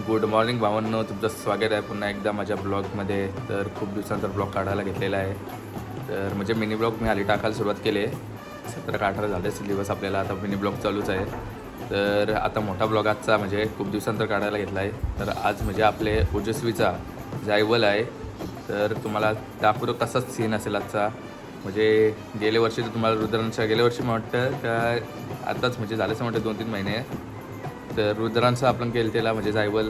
Good morning भावांनो, तुमचं स्वागत आहे पुन्हा एकदा माझ्या ब्लॉगमध्ये. तर खूप दिवसांचा ब्लॉग काढायला घेतलेला आहे. तर म्हणजे मिनी ब्लॉग मी आली टाकायला सुरुवात केली आहे. 17-18 झाले दिवस आपल्याला, आता मिनी ब्लॉग चालूच आहे. तर आता मोठा ब्लॉग आजचा म्हणजे खूप दिवसांतर काढायला घेतला आहे. तर आज म्हणजे आपले ओजस्वीचा जायवल आहे. तर तुम्हाला दाखवतो कसाच सीन असेल आजचा. म्हणजे गेल्या वर्षी तर तुम्हाला रुद्रांच्या गेल्या वर्षी मला वाटतं का आताच म्हणजे झाल्याचं म्हणतं 2-3 महिने. तर रुद्रांचं आपण केलं त्याला म्हणजे जायवल,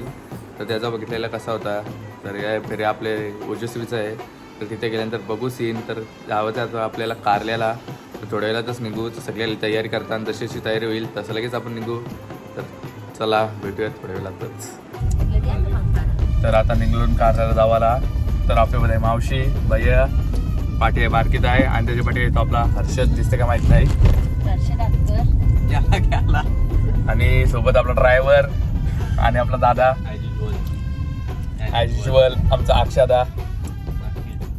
तर त्याचा बघितलेला कसा होता. तर या फेरे आपले ओजस्वीचं आहे. तर तिथे गेल्यानंतर बघू सीन. तर जावं तर आपल्याला कारल्याला थोड्या वेळातच निघू. तर सगळ्या तयारी करताना जशी जशी तयारी होईल तसं लगेच आपण निघू. तर चला भेटूयात थोड्या वेळातच. तर आता निघून कारल्याला जावाला. तर आपल्यामध्ये मावशी, भैया, पाठी आहे बारकीत आहे आणि त्याच्या पाठी येतो आपला हर्षद. दिसते का माहीत नाही, आणि सोबत आपला ड्रायव्हर आणि आपला दादा ॲज युजुअल आमचा अक्षदा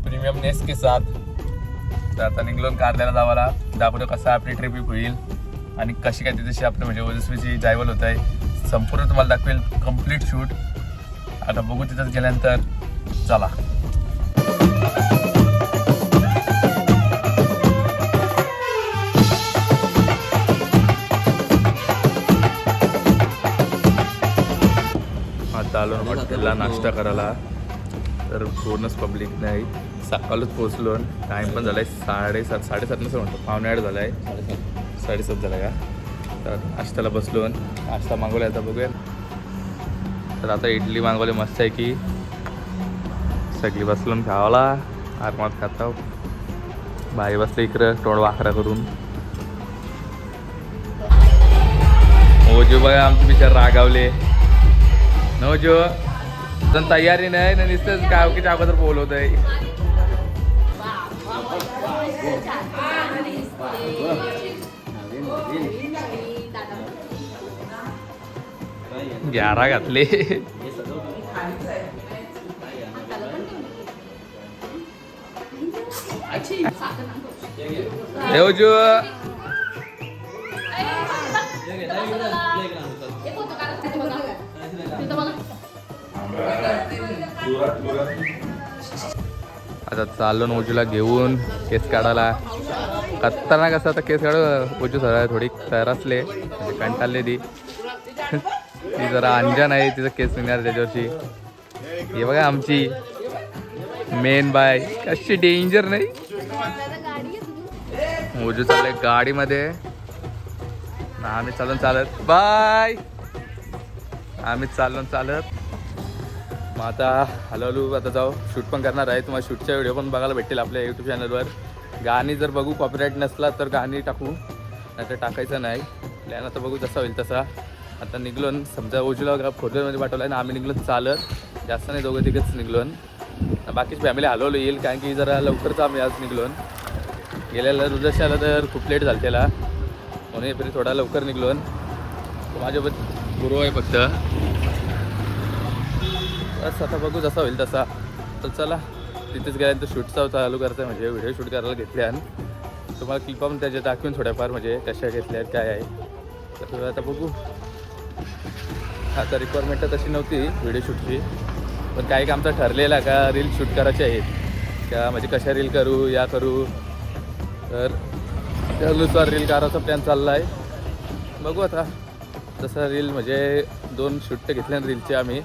प्रीमियमनेस के साथ. तर आता निघलोन कारल्याला जावाला. दाखवतो कसा आपली ट्रिप होईल आणि कशी काय तिथे आपली म्हणजे ओजस्वीची जायवल होत आहे. संपूर्ण तुम्हाला दाखवेल कम्प्लीट शूट. आता बघू तिथं गेल्यानंतर. चला. आता आलो हॉटेलला नाश्ता करायला. तर पूर्णच पब्लिक नाही. सकाळच पोचलो. टाईम पण झाला आहे 7:30 नसं म्हणतो, 7:45 झाला आहे. 7:30 झाला का. तर नाश्त्याला बसलो. नाश्ता मागवला आता बघूया. तर आता इडली मागवली मस्त आहे की सगळी बसलो खावाला. आरामात खाता. बाई बसले इकडं तोंड वाकरा करून. हो जो बघा आमचे बिचार रागावले. नो जो पण तयारी नाही ना, नुसतंच गावकीच्या अगोदर बोलवत आहे. ग्यारा घातले. येऊ जो आता चाललो ओजूला घेऊन केस काढायला. खतरनाक असं आता केस काढू. ओजू सर थोडी तरसले म्हणजे कंटाळले ती जरा अंजन आहे. तिचं केस निघणार त्याच्यावरची. हे बघा आमची मेन बाय कशी डेंजर नाही. ओजू चालले गाडीमध्ये. आम्ही चालून चालत बाय. आम्ही चालून चालत. मग आता हळूहळू आता जाऊ. शूट पण करणार आहे. तुम्हाला शूटच्या व्हिडिओ पण बघायला भेटतील आपल्या यूट्यूब चॅनलवर. गाणी जर बघू कॉपीराईट नसला तर गाणी टाकू, नाही तर टाकायचं नाही. प्लॅन आता बघू जसा होईल तसा. आता निघलो. समजा ओजूला 4व्हीलरमध्ये पाठवलं आहे आणि आम्ही निघलो चालत. जास्त नाही, दोघं तिघंच निघलो. बाकीची फॅमिली हलवलं येईल कारण की जरा लवकरच आम्ही आज निघलो. गेल्याला रुद्रशाला तर खूप लेट झालं त्याला, म्हणून तरी थोडा लवकर निघलो. माझ्याबद्दल गुरु आहे फक्त. बस आता बघू जसा होईल तसा. तर चला तिथेच गेल्यानंतर शूटचा चालू करायचं आहे. म्हणजे व्हिडिओ शूट करायला घेतले आणि तुम्हाला क्लिपा पण त्याचे दाखवून थोड्याफार म्हणजे कशा घेतल्या आहेत काय आहे. तर आता बघू. आता रिक्वायरमेंट तर तशी नव्हती व्हिडिओ शूटची, पण काही का आमचा ठरलेला का रील शूट करायचे आहेत का, म्हणजे कशा रील करू या करू. तर त्यानुसार रील करायचा प्लॅन चालला आहे. बघू आता तसं रील म्हणजे 2 शूट घेतल्या रीलचे आम्ही.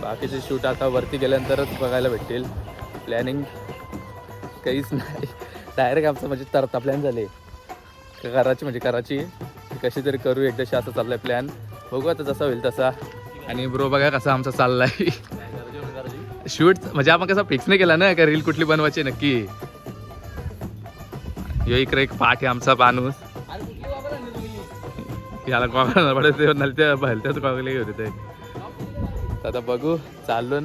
बाकीचे शूट आता वरती गेल्यानंतरच बघायला भेटतील. प्लॅनिंग काहीच नाही. डायरेक्ट आमचं म्हणजे तरता प्लॅन झाले कराची म्हणजे कराची कशी तरी करू एकदाशी असं चाललं आहे प्लॅन. बघू आता जसा होईल तसा. आणि ब्रो बघा कसा आमचा चालला आहे शूट. म्हणजे आपण कसं फिक्स नाही केला ना का रील कुठली बनवायची नक्की. यो इकडे एक पाठ आहे आमचा माणूस. याला कॉकला पडत नलत्या भलत्याच कॉकले होते ते. आता बघू चालून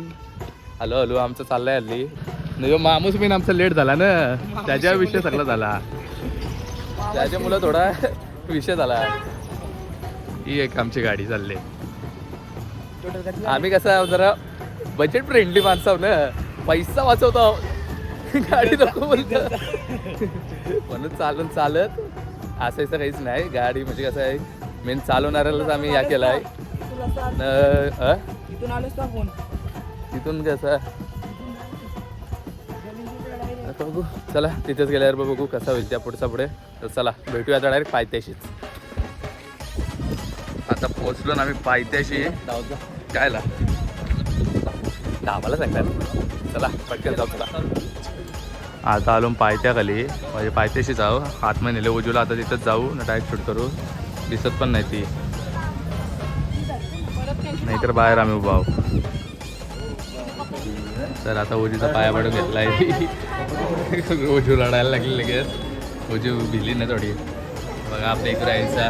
हॅलो आमचं चाललंय. हल्ली नाही माणूस मेन आमचा लेट झाला ना, त्याच्या विषय सगळा झाला. त्याच्यामुळं थोडा विषय झाला. ही एक आमची गाडी चालली. आम्ही कसं जरा बजेट फ्रेंडली माणसं आहो ना, पैसा वाचवतो. गाडी नको बोलतो म्हणून चालून चालत असायचं काहीच नाही. गाडी म्हणजे कसं आहे मेन चालवणाऱ्यालाच आम्ही या केला आहे. तिथून आलोस का फोन तिथून कसं आता बघू. चला तिथेच गेल्यावर बघू कसा होईल त्या पुढचा पुढे. तर चला भेटूया आता डायरेक्ट पायथ्याशीच. आता पोहोचलो ना आम्ही पायथ्याशी. कायला आम्हाला सांगतात. चला पटकन जाऊ. चला आता आलो पायथ्याखाली म्हणजे पायथ्याशी जाऊ. आतमध्ये नेले उजूला. आता तिथंच जाऊ ना डायरेक्ट शूट करू. दिसत पण नाही ती नाहीतर बाहेर आम्ही उभा आहो. तर आता ओजूचा पाया पडून घेतलाय. ओजू रडायला लागली लगेच. ओजू भिली ना थोडी. बघा आपल्या इकडे यायचा.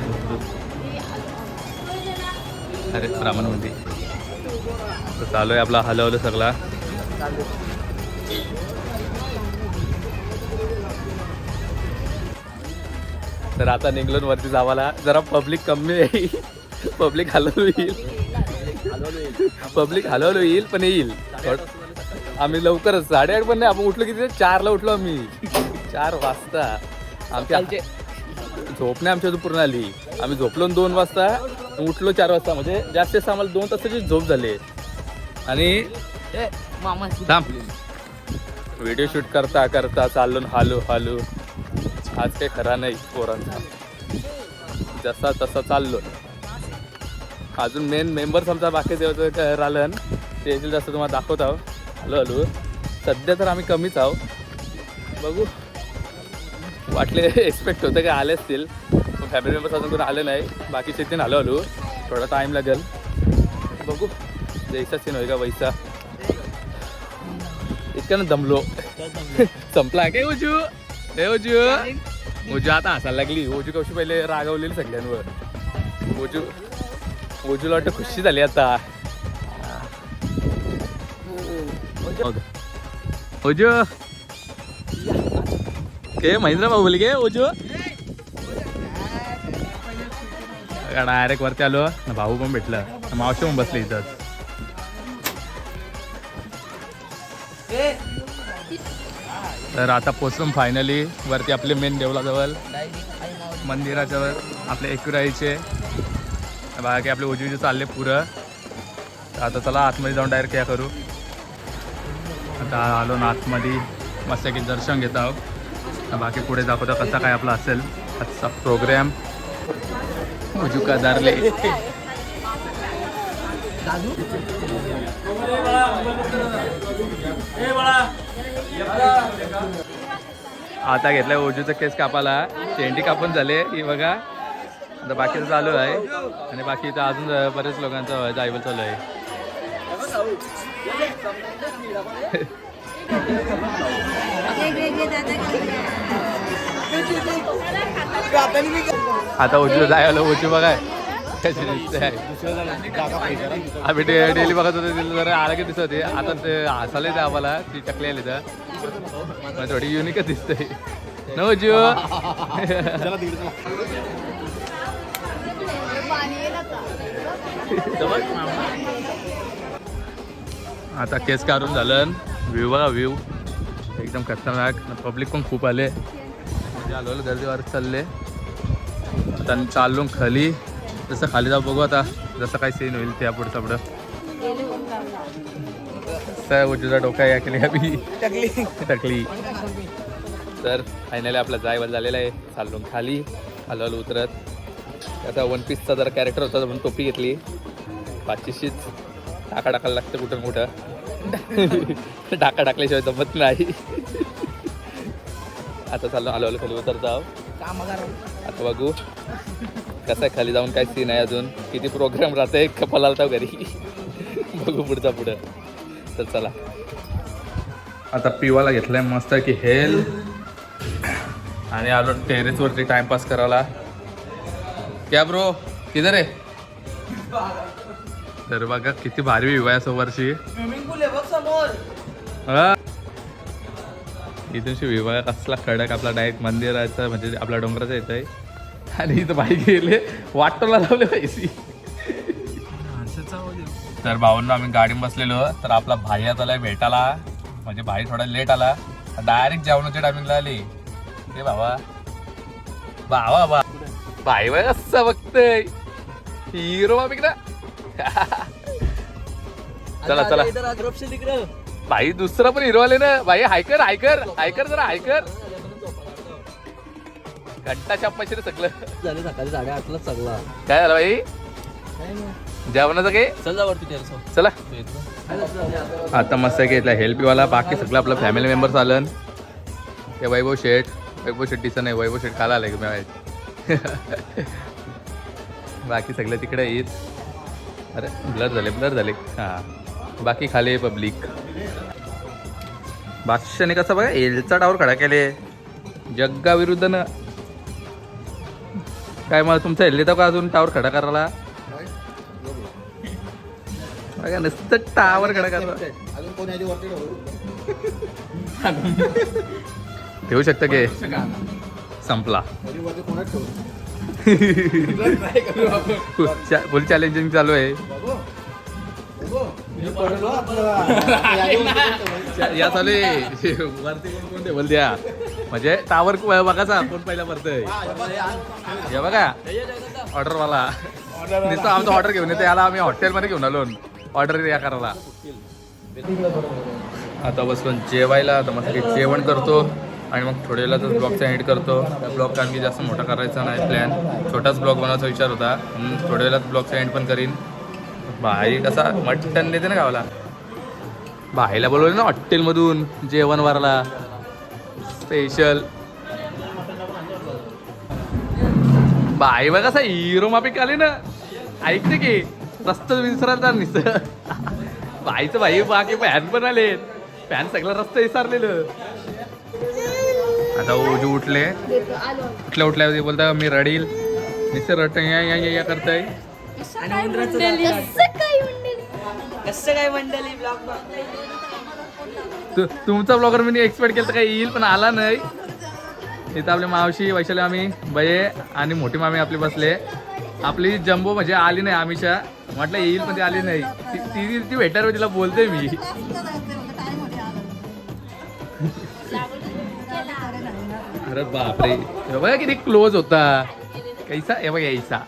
अरे ब्राह्मण मंदिर तर चालू आहे आपला. हलवलं सगळा. तर आता निघलो वरती जावाला. जरा पब्लिक कमी आहे. पब्लिक हलवलं येईल पण येईल. आम्ही लवकरच 8:30 पण नाही. आपण उठलो किती 4ला उठलो आम्ही. 4 वाजता आमच्या झोप नाही आमच्या पूर्ण आली. आम्ही झोपलो 2 वाजता उठलो 4 वाजता. म्हणजे जास्तीत आम्हाला 2 तासाची झोप झाली. आणि थांब व्हिडिओ शूट करता करता चाललो हालू. आज काही खरा नाही पोरांचा. जसा तसा चाललो. अजून मेन मेंबर्स आमचा बाकी जेव्हा राहिलं ते जास्त तुम्हाला दाखवत आहो. हॅलो सध्या तर आम्ही कमीच आहो. बघू वाटले एक्सपेक्ट होतं की आले असतील. फॅमिली मेंबर्स अजून कोण आले नाही. बाकीचे तीन हॅलो थोडा टाईम लागेल. बघू जैसा सीन होईल का वैसा. इतकं दमलो. संपला काय ओजू. हे ओजू आता हसायला लागली. ओजू कशी पहिले रागवलेली सगळ्यांवर. ओजूला वाटतं खुशी झाली आता. ओजू के महेंद्र भाऊ बोल गे. ओजू डायरेक्ट वरती आलो. भाऊ पण भेटलं. मावशी पण बसली इथंच. तर आता पोचलो फायनली वरती आपले मेन देवळाजवळ मंदिराच्या वर आपले एकराईचे. बाकी आपले उजवीचे चालले पुरं. आता चला आतमध्ये जाऊन डायरेक्ट काय करू. आता आलो ना आतमध्ये मस्त की दर्शन घेत आहोत. बाकी पुढे दाखवता कसा काय आपला असेल आजचा प्रोग्राम. उजुका दारले आता घेतलाय ओजूचा केस कापाला. शेंडी कापून झाले ही बघा. आता बाकीचं चालू आहे. आणि बाकी इथं अजून बरेच लोकांचं जायबल चालू आहे. आता ओजू जायला. ओजू बघा कशी दिसते. आम्ही डेली बघत होतो. तिला जरा आला की दिसत होते. आता ते हसायला येते आम्हाला. ती टकली आली तर थोडी युनिकच दिसते न ओजू. आता केस काढून झालं. व्ह्यू बघा व्ह्यू एकदम खतरनाक. पब्लिक पण खूप आले. म्हणजे आलो गर्दीवर चालले. आता चाललो खाली. जसं खाली जाऊ बघू आता जसं काही सीन होईल त्या पुढचं पुढं. उजूचा डोका या केली आम्ही टकली. तर फायनली आपला जायवर झालेला आहे. चाललो खाली. हलवलं उतरत. आता 1 पीसचा जरा कॅरेक्टर होता म्हणून टोपी घेतली. पाचीशीच टाका टाकायला लागतं कुठं कुठं. टाका टाकल्याशिवाय जमत नाही. आता चाललो हलवलं खाली उतरत आहो. आता बघू कसं खाली जाऊन काय सीन आहे. अजून किती प्रोग्राम राहते. कपाल आलता घरी. बघू पुढचा पुढं. तर चला आता पिवाला घेतलाय मस्त की हेल. आणि आलो टेरेसवरती टाइमपास करायला. क्या ब्रो किधर आहे. तर बघा किती भारी व्ह्यू आहे समोरची. इथूनशी व्ह्यू आहे कसला कडक. आपला डायरेक्ट मंदिराचा म्हणजे आपल्या डोंगराचा येत आहे. आणि इथं बाई गेले वाटोला लावले पैसे. तर भाऊंना आम्ही गाडी बसलेलो. तर आपला भाई आला भेटायला. म्हणजे भाई थोडा लेट आला. डायरेक्ट जेवणाच्या टायमिंगला आली. हे बाबा भाई बाय असं बघतय हिरो बाबी ना. चला चला भाई दुसरा पण हिरो आले ना भाई. हायकर हायकर हायकर जरा हायकर. घंटा छापायचे रे सगळं झाले. सकाळी 8:30ला सगळा काय झालं भाई जेवणाचं काय. चल वरती चला आता मस्त घेतला हेल्पवाला. बाकी सगळं आपलं फॅमिली मेंबर्स आलं. ते वैभव शेठ दिसत नाही. वैभव शेठ खायला आलं की मी. बाकी सगळं तिकडे येत. अरे ब्लर झाले हां. बाकी खाली पब्लिक. बादशाने कसं बघा एलचा टावर खडा केले जग्गा विरुद्ध ना. काय मला तुमचा एल येतो का अजून टावर खडा करायला. बघा नुसतं टावर खडा करायला ठेवू शकतं की संपला. फुल चॅलेंजिंग चालू आहे. या चालू आहे वरती कोण टेबल द्या म्हणजे टावर बघाचा कोण पहिला पडतंय. हे बघा ऑर्डरवाला नुसतं आमचं ऑर्डर घेऊन येते. याला आम्ही हॉटेलमध्ये घेऊन आलो ऑर्डर या करायला. आता बसून जेवायला. आता मस्त जेवण करतो आणि मग थोड्या वेळेला तर ब्लॉगचा एंड करतो. त्या ब्लॉग कारण की जास्त मोठा करायचा नाही प्लॅन. छोटाच ब्लॉग बनवायचा विचार होता. थोड्या वेळेला ब्लॉगचा एंड पण करीन. भाई कसा मटण देते ना गावाला. भाईला बोलवलं ना हॉटेलमधून जेवण वारला स्पेशल. भाई बघ कसा हिरो मापिक आले ना. ऐकते की रस्ता विसरायला निस. भाईचं भाई बाकी फॅन पण आले. फॅन सगळं रस्ता विसरलेलं. आता ओजू उठले. उठल्या बोलता मी रडील निसं रट या करताय. तुमचा ब्लॉगर मी एक्सपेक्ट केलं तर काही येईल पण आला नाही. इथं आपली मावशी वैशाली मामी बये आणि मोठी मामी आपली बसले. आपली जम्बो म्हणजे आली नाही आमिषा. म्हटलं येईल पण ती आली नाही. ती भेटायला तिला बोलते मी. अरे बापरे बघा किती क्लोज होता. कैसा हे बघा यायचा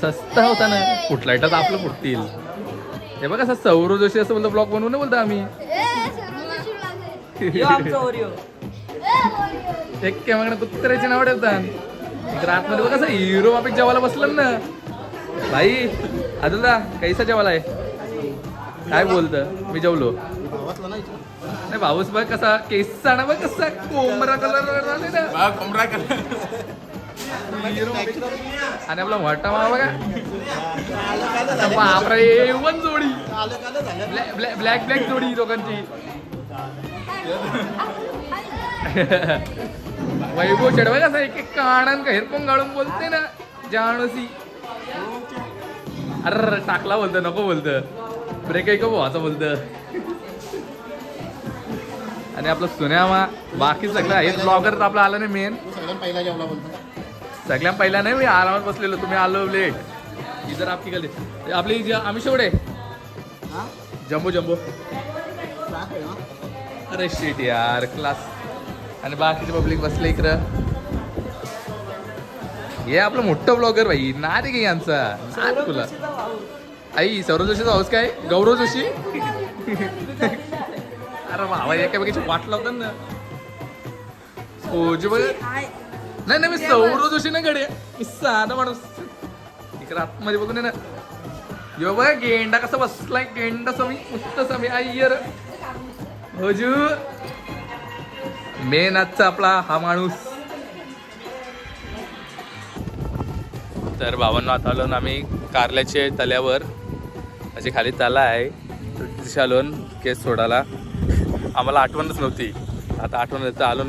सस्ता होता ना. फुटला तर आपलं फुटतील. हे बघा असं सौरव जोशी असं बोलतो ब्लॉग बनवून बोलतो आम्ही. एक कॅमेरा कुत्र्याची नाव ठेवतात. आतमध्ये बघा असं हिरो बापिक जेवायला बसलं ना भाई. अजून कैसा जेवायला आहे काय बोलतं. मी जेवलो नाही. भाऊस बघ कसा केसचा ना बघ कसा कोंबरा कलर कोंबरा कलर. आणि आपला मोठा मामा बघा बापरे वन जोडी ब्लॅक जोडी लोकांची. वैभव शेठ बघा असं एक कानान का हेडफोन गाळून बोलते ना जानसी. अरे टाकला बोलतं नको बोलतं. ब्रेक ऐक भावाचं बोलतं. आणि आपलं सुन्यामा बाकी सगळं आहे. ब्लॉगर तर आपला आला नाही मेन. सगळ्यात पहिला नाही मी आरामात बसलेलो. तुम्ही आलो लेट. इधर आपकी गली आपली आम्ही शेवडे जम्बो. अरे शिट यार क्लास. आणि बाकीचे पब्लिक बसले इकडं. हे आपलं मोठं ब्लॉगर भाई ना रे यांचा तुला. आई सौरव जोशीचा हाऊस काय गौरव जोशी. अरे भावा एकामेकीची वाट लावतात ना. ओजे बघ नाही मी सौरव जोशी ना गडे. मी साधा माणूस इकडे आतमध्ये बघून ना. यो बघ गेंडा कसा बसलाय. गेंडा समी मस्त समी आय्यर ओजू. मेन आजचा आपला हा माणूस. तर बाबांना आता आलो ना आम्ही कारल्याच्या तल्यावर. अशी खाली तला आहे तिथे आलो केस सोडायला. आम्हाला आठवणच नव्हती. आता आठवण येतं आलो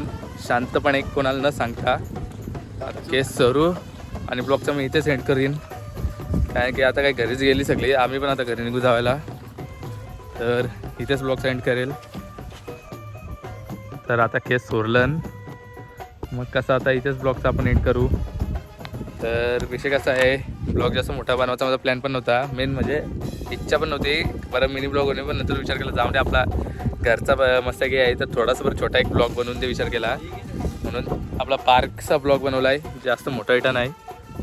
शांतपणे कोणाला न सांगता. आता केस सरू आणि ब्लॉगचा मी इथे सेंड करीन. कारण की आता काही घरीच गेली सगळी. आम्ही पण आता घरी निघू जावायला. तर इथेच ब्लॉग सेंड करेल. तर आता केस सोरलन मग कसं आता इथेच ब्लॉगचा आपण एंड करू. तर विषय कसा आहे ब्लॉग जास्त मोठा बनवायचा माझा प्लॅन पण नव्हता. मेन म्हणजे इच्छा पण नव्हती. बरं मिनी ब्लॉग होणे पण नंतर विचार केला जाऊन दे आपला घरचा मस्त की आहे तर थोडासा बरं छोटा एक ब्लॉग बनवून ते विचार केला. म्हणून आपला पार्कचा ब्लॉग बनवला आहे. जास्त मोठा इटा नाही.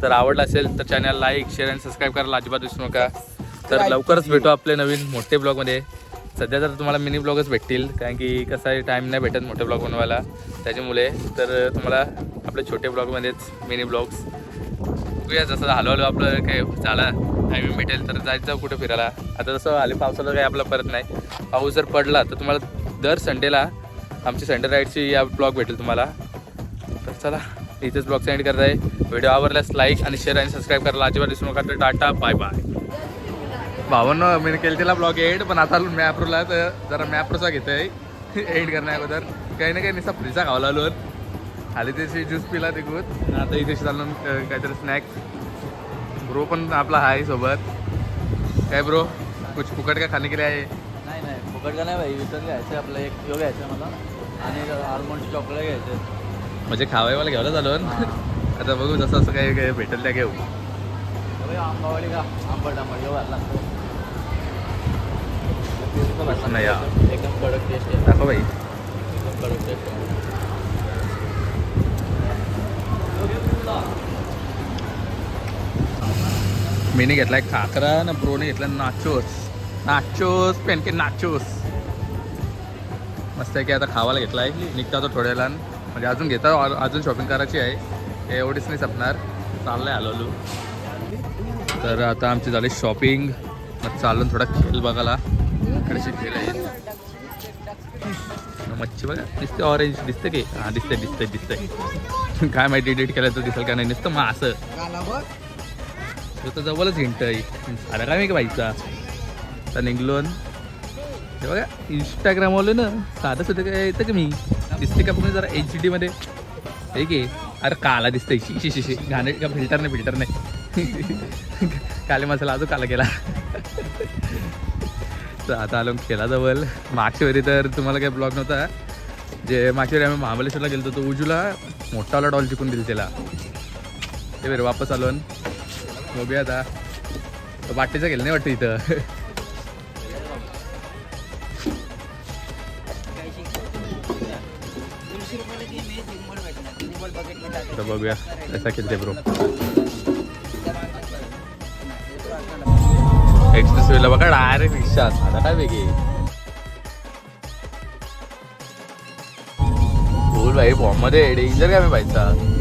तर आवडला असेल तर चॅनल लाईक शेअर आणि सबस्क्राईब करायला अजिबात विसरू नका. तर लवकरच भेटू आपले नवीन मोठे ब्लॉगमध्ये. सध्या तर तुम्हाला मिनी ब्लॉगच भेटतील कारण की कसं आहे टाईम नाही भेटत मोठे ब्लॉग बनवायला त्याच्यामुळे. तर तुम्हाला आपले छोटे ब्लॉगमध्येच मिनी ब्लॉग्स बघूया. जसं हळूहळू आपलं काय झालं टायमिंग भेटेल तर जायचं कुठं फिरायला. आता जसं आले पावसाला काही आपलं परत नाही. पाऊस जर पडला तर तुम्हाला दर संडेला आमची संडे राईडची या ब्लॉग भेटेल तुम्हाला. तर चला इथेच ब्लॉग सेंड करत आहे. व्हिडिओ आवडल्यास लाईक आणि शेअर आणि सबस्क्राईब करायला अजिबात विसरू नका. तर टाटा बाय बाय. भावांनो मी केलं तिला ब्लॉग एंड पण आता मॅप्रोला तर जरा मॅप्रोचा घेतो आहे एंड करण्या अगोदर. काही ना काही निसा फ्रीचा खावला आलो आली त्याची ज्यूस पिला ते खूप. आता इथे चालून काहीतरी स्नॅक्स. ब्रो पण आपला आहे सोबत. काय ब्रो कुछ फुकट का खाणे के लिए आहे? नाही फुकट का नाही भाई, विकत घ्यायचं आपलं. एक किलो घ्यायचं मला आणि आलमंड चॉकलेट घ्यायचं. म्हणजे खावायवाला घ्यायला चालू आता बघू जसं असं काही भेटेल त्या घेऊ. आंबावाडी का आंबट घेऊ लागतो. नाही या. एकदम कडक टेस्ट आहे. दाखव भाई. एकदम कडक टेस्ट आहे. मीने घेतलाय खाकरा ना ब्रोने घेतला नाचोस पेनके नाचोस. मस्त आहे की आता खावायला घेतलाय. निघता तो थोड्या वेळानं म्हणजे अजून घेता अजून शॉपिंग करायची आहे. एवढीच नाही संपणार. चाललंय हळूहळू. तर आता आमची झाली शॉपिंग. मग चालून थोडा खेळ बघायला. इकडेची खेळ आहे मच्छी बघा. दिसते ऑरेंज दिसते की हां दिसते काय माहिती एडिट केलं तर दिसेल का नाही. नुसतं मग असं तर जवळच हिंट आहे. अरे काय मी का व्हायचा आता निघलोन ते बघा इंस्टाग्रामवाले ना साधं सुद्धा काय येतं का मी दिसते का तुम्ही जरा HD मध्ये हे की. अरे काला दिसतंय शिशी घाणे का फिल्टर नाही काले मसाला अजून काला केला. तर आता आलो खेळाजवळ. मागच्या वेळी तर तुम्हाला काही ब्लॉग नव्हता. जे मागच्या वेळी आम्ही महाबळेश्वरला गेलो तो उजूला मोठावाला डॉल जिंकून दिली त्याला. ते वेळ वापस आलो बघूया आता. वाटेचा गेलं नाही वाटतं इथं. तर बघूया कसा खेळते ब्रो. एक्सप्रेस वेला बघा डायरेक्ट रिक्षा. आता काय वेगळी बोल भाई बॉम्ब मध्ये डेंजर काय मी पाहिजे.